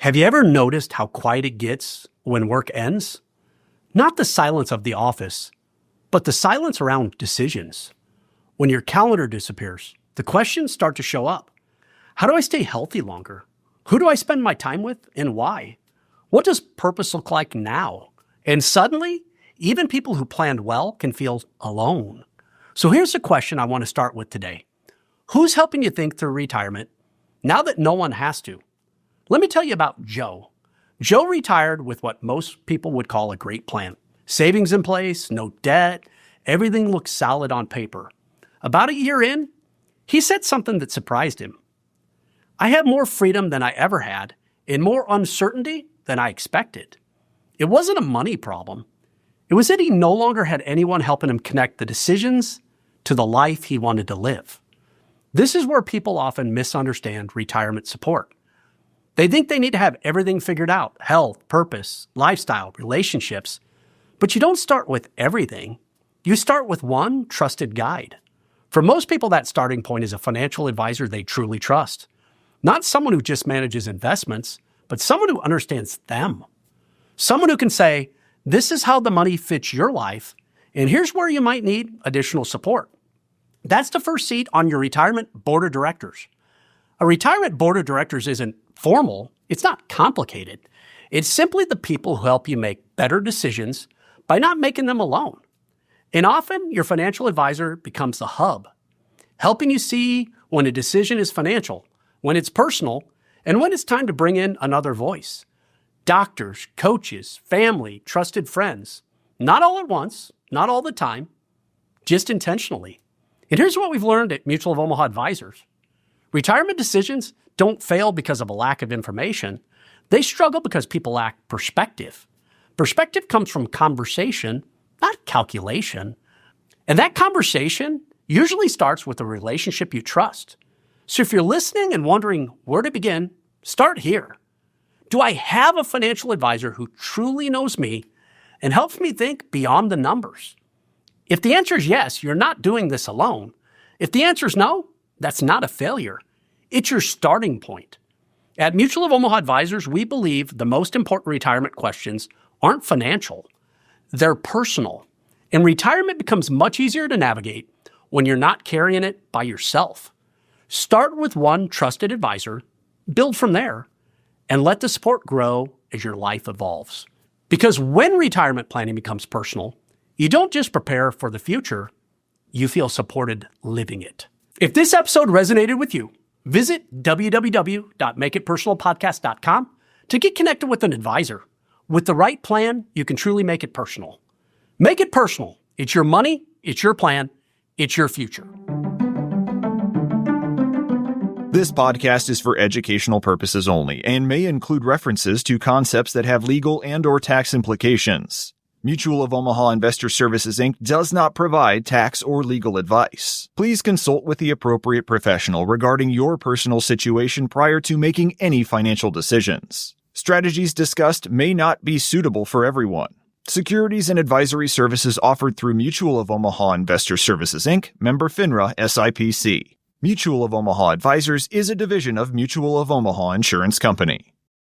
Have you ever noticed how quiet it gets when work ends? Not the silence of the office, but the silence around decisions. When your calendar disappears, the questions start to show up. How do I stay healthy longer? Who do I spend my time with and why? What does purpose look like now? And suddenly, even people who planned well can feel alone. So here's the question I want to start with today. Who's helping you think through retirement now that no one has to? Let me tell you about Joe. Joe retired with what most people would call a great plan. Savings in place, no debt, everything looks solid on paper. About a year in, he said something that surprised him. I have more freedom than I ever had and more uncertainty than I expected. It wasn't a money problem. It was that he no longer had anyone helping him connect the decisions to the life he wanted to live. This is where people often misunderstand retirement support. They think they need to have everything figured out: health, purpose, lifestyle, relationships. But you don't start with everything. You start with one trusted guide. For most people, that starting point is a financial advisor they truly trust. Not someone who just manages investments, but someone who understands them. Someone who can say, this is how the money fits your life, and here's where you might need additional support. That's the first seat on your retirement board of directors. A retirement board of directors isn't formal. It's not complicated. It's simply the people who help you make better decisions by not making them alone. And often your financial advisor becomes the hub, helping you see when a decision is financial, when it's personal, and when it's time to bring in another voice. Doctors, coaches, family, trusted friends. Not all at once, not all the time, just intentionally. And here's what we've learned at Mutual of Omaha Advisors. Retirement decisions don't fail because of a lack of information. They struggle because people lack perspective. Perspective comes from conversation, not calculation. And that conversation usually starts with a relationship you trust. So if you're listening and wondering where to begin, start here. Do I have a financial advisor who truly knows me and helps me think beyond the numbers? If the answer is yes, you're not doing this alone. If the answer is no, that's not a failure. It's your starting point. At Mutual of Omaha Advisors, we believe the most important retirement questions aren't financial. They're personal. And retirement becomes much easier to navigate when you're not carrying it by yourself. Start with one trusted advisor, build from there, and let the support grow as your life evolves. Because when retirement planning becomes personal, you don't just prepare for the future, you feel supported living it. If this episode resonated with you, visit www.makeitpersonalpodcast.com to get connected with an advisor. With the right plan, you can truly make it personal. Make it personal. It's your money, it's your plan, it's your future. This podcast is for educational purposes only and may include references to concepts that have legal and/or tax implications. Mutual of Omaha Investor Services, Inc. does not provide tax or legal advice. Please consult with the appropriate professional regarding your personal situation prior to making any financial decisions. Strategies discussed may not be suitable for everyone. Securities and advisory services offered through Mutual of Omaha Investor Services, Inc., member FINRA SIPC. Mutual of Omaha Advisors is a division of Mutual of Omaha Insurance Company.